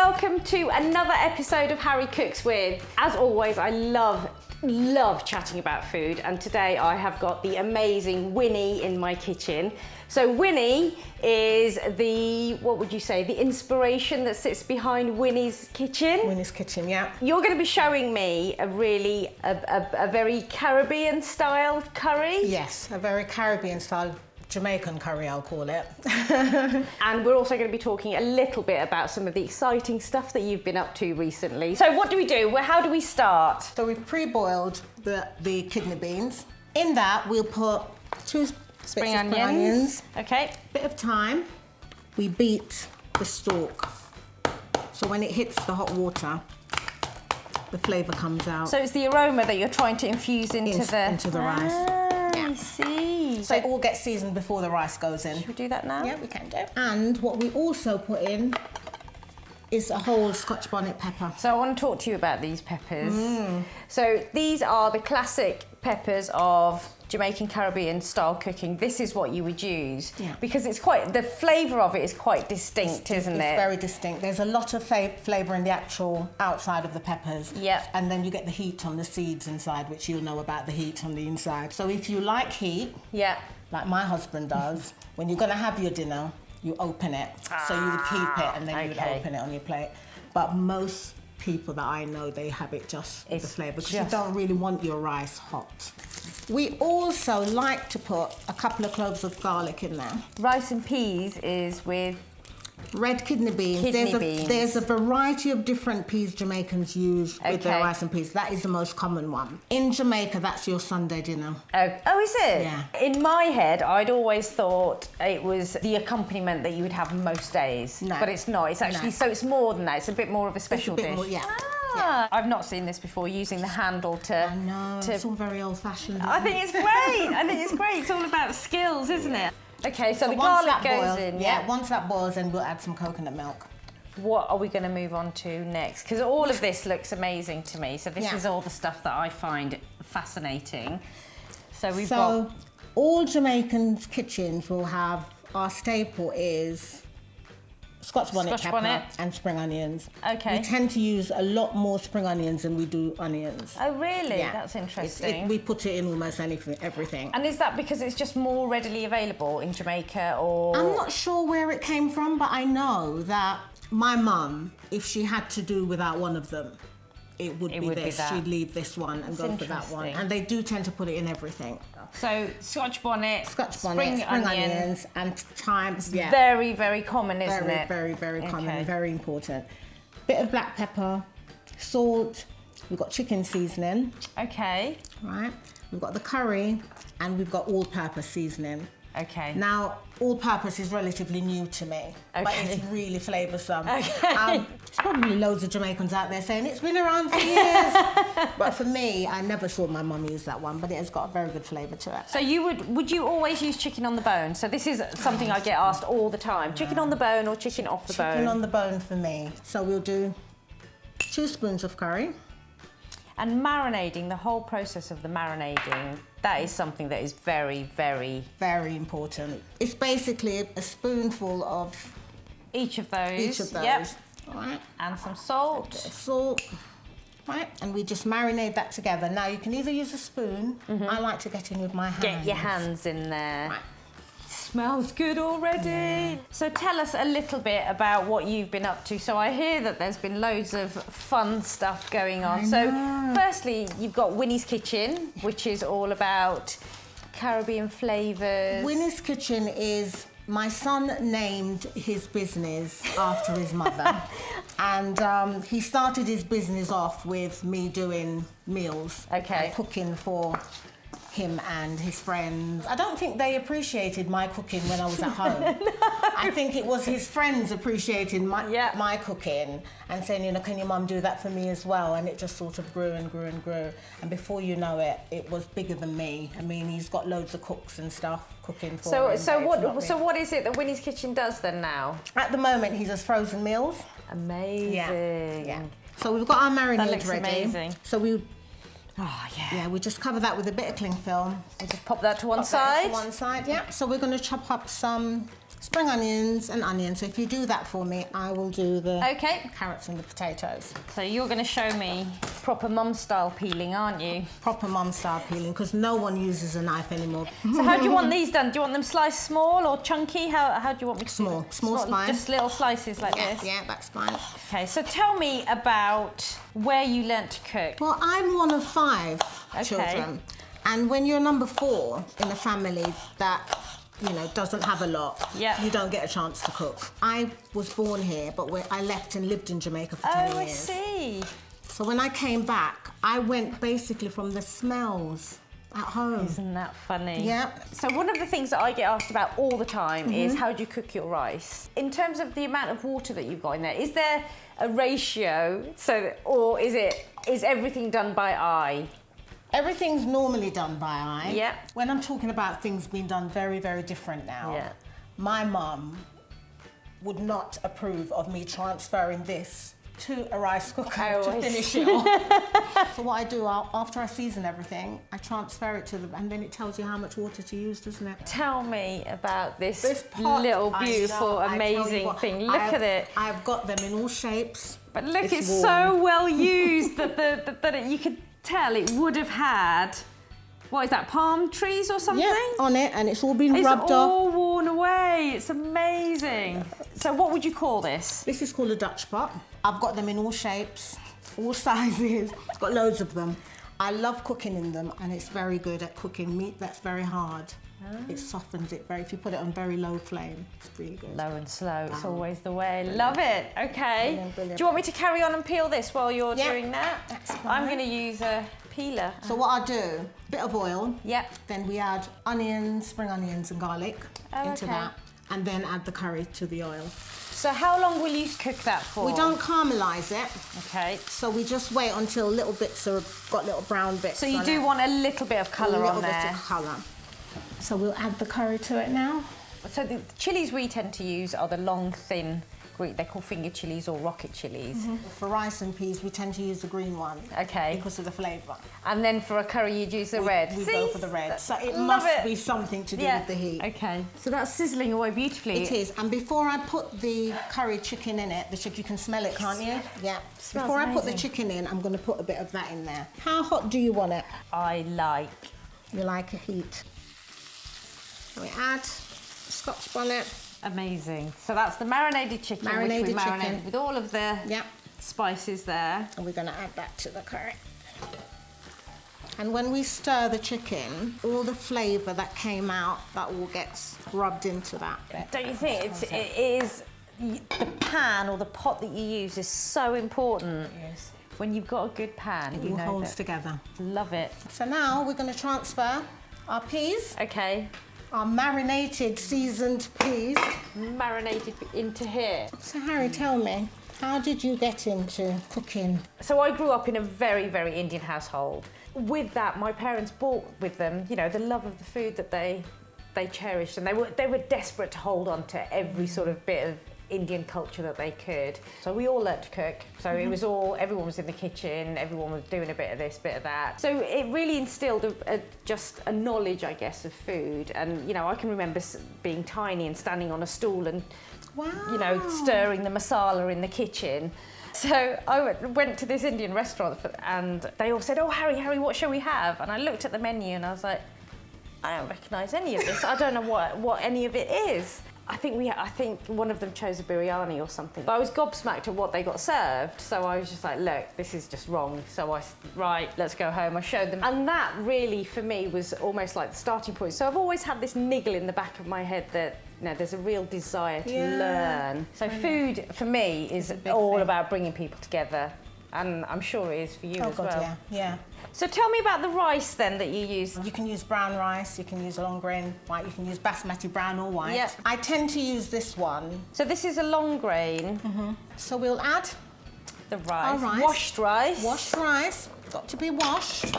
welcome to another episode of Harry Cooks With. As always, I love chatting about food, and today I have got the amazing Winnie in my kitchen. So Winnie is the, what would you say, the inspiration that sits behind Winnie's kitchen? Winnie's kitchen, yeah. You're going to be showing me a very Caribbean style curry. Yes, a very Caribbean style Jamaican curry, I'll call it. And we're also going to be talking a little bit about some of the exciting stuff that you've been up to recently. So what do we do? How do we start? So we've pre-boiled the kidney beans. In that, we'll put two Spring bits of onions. Okay. Bit of thyme. We beat the stalk. So when it hits the hot water, the flavour comes out. So it's the aroma that you're trying to infuse into the rice. I see. So it all gets seasoned before the rice goes in. Should we do that now? Yeah, we can do. And what we also put in is a whole Scotch bonnet pepper. So I want to talk to you about these peppers. So these are the classic peppers of Jamaican Caribbean style cooking. This is what you would use because it's quite, the flavour of it is quite distinct, isn't it? It's very distinct. There's a lot of flavour in the actual outside of the peppers. Yeah. And then you get the heat on the seeds inside, which you'll know about the heat on the inside. So if you like heat, like my husband does, when you're going to have your dinner, you open it. So you would keep it and then you would open it on your plate. But most people that I know, they have it just with the flavour because you don't really want your rice hot. We also like to put a couple of cloves of garlic in there. Rice and peas is with red kidney beans. There's a variety of different peas Jamaicans use with their rice and peas. That is the most common one. In Jamaica, that's your Sunday dinner. Oh, is it? Yeah. In my head, I'd always thought it was the accompaniment that you would have most days. No. But it's not. It's actually, so it's more than that. It's a bit more of a special dish. More, yeah. I've not seen this before, using the handle to... I know, it's all very old-fashioned. I think it's great. It's all about skills, isn't it? Okay, so the garlic goes in, once that boils, then we'll add some coconut milk. What are we going to move on to next? Because all of this looks amazing to me. So this is all the stuff that I find fascinating. So we've got... all Jamaican kitchens will have, our staple is Scotch bonnet pepper and spring onions. Okay. We tend to use a lot more spring onions than we do onions. Oh, really? Yeah. That's interesting. We put it in almost everything. And is that because it's just more readily available in Jamaica, or...? I'm not sure where it came from, but I know that my mum, if she had to do without one of them, it would be this. She'd leave this one and go for that one. And they do tend to put it in everything. So Scotch bonnet, spring onions and thyme. Yeah. Very, very common, isn't it? Very, very common, very important. Bit of black pepper, salt. We've got chicken seasoning. Okay. Right. We've got the curry and we've got all-purpose seasoning. Okay. Now, all-purpose is relatively new to me, but it's really flavoursome. Okay. There's probably loads of Jamaicans out there saying it's been around for years, but for me, I never saw my mum use that one, but it has got a very good flavour to it. So would you always use chicken on the bone? So this is something I get asked all the time. Chicken on the bone or chicken off the bone? Chicken on the bone for me. So we'll do 2 spoons of curry. And marinating, the whole process of the marinating, that is something that is very, very... very important. It's basically a spoonful of... Each of those. Yep. All right. And some salt. Salt. Right, and we just marinate that together. Now, you can either use a spoon. I like to get in with my hands. Get your hands in there. Right. Smells good already. Yeah. So tell us a little bit about what you've been up to. So I hear that there's been loads of fun stuff going on. So firstly, you've got Winnie's Kitchen, which is all about Caribbean flavours. Winnie's Kitchen is... my son named his business after his mother. And he started his business off with me doing meals. Okay. And cooking for him and his friends. I don't think they appreciated my cooking when I was at home. No. I think it was his friends appreciating my cooking and saying, you know, can your mum do that for me as well? And it just sort of grew and grew and grew. And before you know it, it was bigger than me. I mean, he's got loads of cooks and stuff cooking for him. So what is it that Winnie's Kitchen does then now? At the moment, he does frozen meals. Amazing. Yeah. So we've got our marinade that looks ready. Amazing. So we Oh, yeah. Yeah, we just cover that with a bit of cling film. We'll just pop that to one side. Yeah. So we're going to chop up some spring onions and onions. So if you do that for me, I will do the carrots and the potatoes. So you're going to show me proper mum style peeling, aren't you? Proper mum style peeling, because no one uses a knife anymore. So how do you want these done? Do you want them sliced small or chunky? How do you want me to Small. Small's fine. Just little slices like this? Yeah, that's fine. Okay, so tell me about where you learnt to cook. Well, I'm one of 5 children. And when you're number 4 in a family that, you know, doesn't have a lot, you don't get a chance to cook. I was born here, but I left and lived in Jamaica for 10 years. Oh, I see. So when I came back, I went basically from the smells at home. Isn't that funny? Yeah. So one of the things that I get asked about all the time is how do you cook your rice? In terms of the amount of water that you've got in there, is there a ratio? Or is everything done by eye? Everything's normally done by eye. Yeah. When I'm talking about things being done very, very different now, my mum would not approve of me transferring this to a rice cooker to finish it off. So what I do, after I season everything, I transfer it to them, and then it tells you how much water to use, doesn't it? Tell me about this little beautiful, amazing thing. Look at it. I've got them in all shapes. But look, it's so well used that you could tell it would have had, what is that, palm trees or something? Yeah, on it, and it's all been rubbed off. It's all worn away. It's amazing. So what would you call this? This is called a Dutch pot. I've got them in all shapes, all sizes, got loads of them. I love cooking in them, and it's very good at cooking meat that's very hard. It softens it if you put it on very low flame, it's really good. Low and slow, it's always the way. Love it. Okay. Do you want me to carry on and peel this while you're doing that? That's fine. I'm going to use a peeler. So what I do, a bit of oil. Yep. Then we add onions, spring onions and garlic into that, and then add the curry to the oil. So how long will you cook that for? We don't caramelise it. Okay. So we just wait until little bits got little brown bits. So you do want a little bit of colour on there. A little bit of colour. So we'll add the curry to it now. So the chilies we tend to use are the long, thin, they're called finger chilies or rocket chilies. For rice and peas, we tend to use the green one. Okay. Because of the flavour. And then for a curry, you'd use the red. We go for the red. So it must be something to do with the heat. Okay. So that's sizzling away beautifully. It is. And before I put the curry chicken in it, you can smell it, can't you? Yeah. Before I put the chicken in, I'm going to put a bit of that in there. How hot do you want it? You like a heat. We add Scotch bonnet. Amazing. So that's the marinated chicken, which we marinated with all of the spices there. And we're going to add that to the curry. And when we stir the chicken, all the flavour that came out, that all gets rubbed into that bit. Don't you think the pan or the pot that you use is so important? Yes. When you've got a good pan, it all holds together. Love it. So now we're going to transfer our peas. Okay. Our marinated, seasoned peas. Marinated into here. So Harry, tell me, how did you get into cooking? So I grew up in a very, very Indian household. With that, my parents brought with them, you know, the love of the food that they cherished, and they were desperate to hold on to every sort of bit of Indian culture that they could. So we all learnt to cook. So it was everyone was in the kitchen, everyone was doing a bit of this, bit of that. So it really instilled just a knowledge, I guess, of food. And, you know, I can remember being tiny and standing on a stool and, you know, stirring the masala in the kitchen. So I went to this Indian restaurant and they all said, "Oh, Harry, what shall we have?" And I looked at the menu and I was like, I don't recognise any of this. I don't know what any of it is. I think one of them chose a biryani or something. But I was gobsmacked at what they got served, so I was just like, look, this is just wrong. So let's go home. I showed them. And that really, for me, was almost like the starting point. So I've always had this niggle in the back of my head that, you know, there's a real desire to learn. So food, for me, is all about bringing people together. And I'm sure it is for you as well. Yeah. So tell me about the rice then that you use. You can use brown rice, you can use long grain white, you can use basmati brown or white. Yep. I tend to use this one. So this is a long grain. So we'll add the rice. Our rice. Washed rice. Washed rice, got to be washed.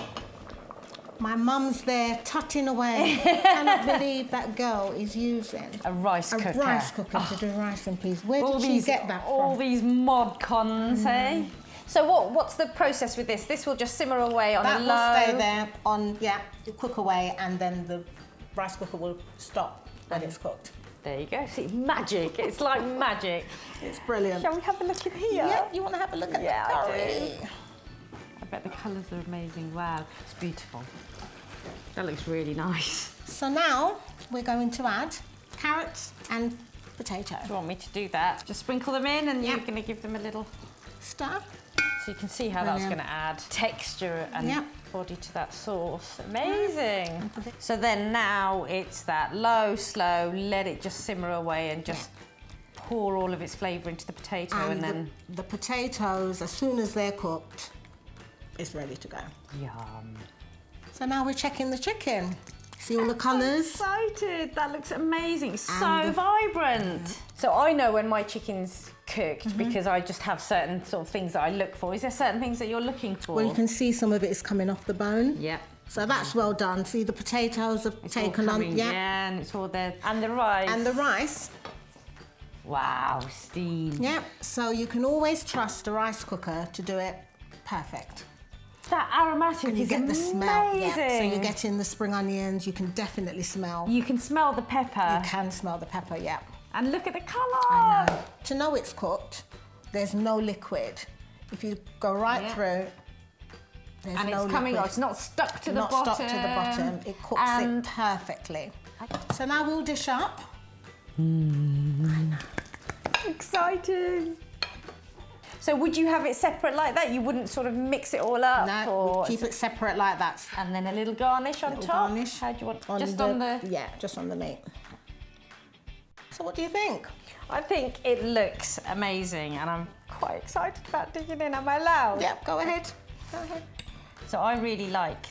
My mum's there tutting away. I cannot believe that girl is using a rice cooker. A rice cooker to do rice and peas. Where did she get that from? All these mod cons, eh? So what's the process with this? This will just simmer away on a low... That will stay there on, you cook away, and then the rice cooker will stop when it's cooked. There you go. See, magic. It's like magic. It's brilliant. Shall we have a look in here? Yeah, you want to have a look at the curry? I do. I bet the colours are amazing. Wow, it's beautiful. That looks really nice. So now we're going to add carrots and potato. Do you want me to do that? Just sprinkle them in and you're going to give them a little stir. So you can see how that's going to add texture and body to that sauce. Amazing. So then now it's that low, slow, let it just simmer away and just pour all of its flavour into the potato and then... The potatoes, as soon as they're cooked, it's ready to go. Yum. So now we're checking the chicken. See all the colours? I'm excited. That looks amazing. It's so vibrant. So I know when my chicken's cooked because I just have certain sort of things that I look for. Is there certain things that you're looking for? Well, you can see some of it is coming off the bone. Yeah. So that's well done. See, the potatoes have taken on. Yeah, and it's all there. And the rice. And the rice. Wow, steam. Yeah. So you can always trust a rice cooker to do it perfect. That aromatic and you is get amazing. The smell. Yeah. So you get in the spring onions. You can definitely smell. You can smell the pepper. You can smell the pepper. Yeah. And look at the colour. I know. To know it's cooked, there's no liquid. If you go right through, there's and no it's coming liquid. off. It's not stuck to the bottom. Not stuck to the bottom. It cooks it perfectly. So now we'll dish up. Exciting. So would you have it separate like that? You wouldn't sort of mix it all up? No, or keep it separate like that. And then a little garnish on top? Garnish. How do you want? Just on the... Yeah, just on the meat. So what do you think? I think it looks amazing and I'm quite excited about digging in. Am I allowed? Yeah, go ahead. Go ahead. So I really like,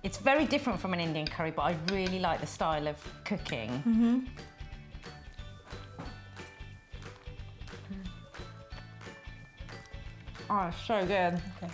it's very different from an Indian curry, but I really like the style of cooking. Oh, it's so good. Okay.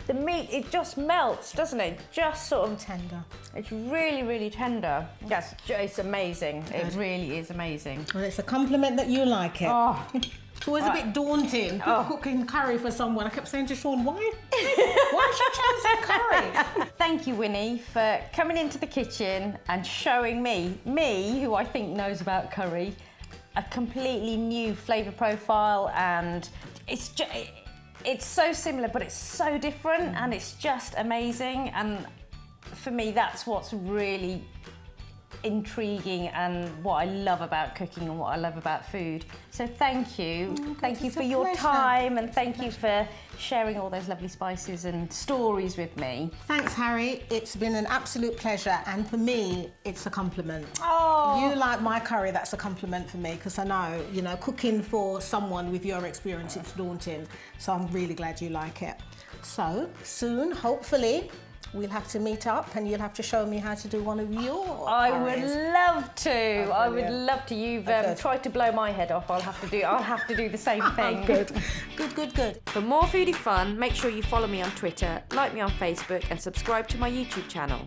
The meat, it just melts, doesn't it? Just sort of tender. It's really, really tender. Yes, it's amazing. Good. It really is amazing. Well, it's a compliment that you like it. Oh. It's always a bit daunting cooking curry for someone. I kept saying to Sean, why have you chosen curry? Thank you, Winnie, for coming into the kitchen and showing me, who I think knows about curry, a completely new flavour profile, and it's so similar, but it's so different, and it's just amazing. And for me, that's what's really intriguing and what I love about cooking and what I love about food. So thank you. Thank you for your time, and thank you for sharing all those lovely spices and stories with me. Thanks, Harry. It's been an absolute pleasure, and for me, it's a compliment. Oh. You like my curry, that's a compliment for me, because I know, you know, cooking for someone with your experience, it's daunting. So I'm really glad you like it. So soon, hopefully, we'll have to meet up and you'll have to show me how to do one of your I curries. would love to. I would love to. You've tried to blow my head off. I'll have to do the same thing. Good. Good. For more foodie fun, make sure you follow me on Twitter, like me on Facebook, and subscribe to my YouTube channel.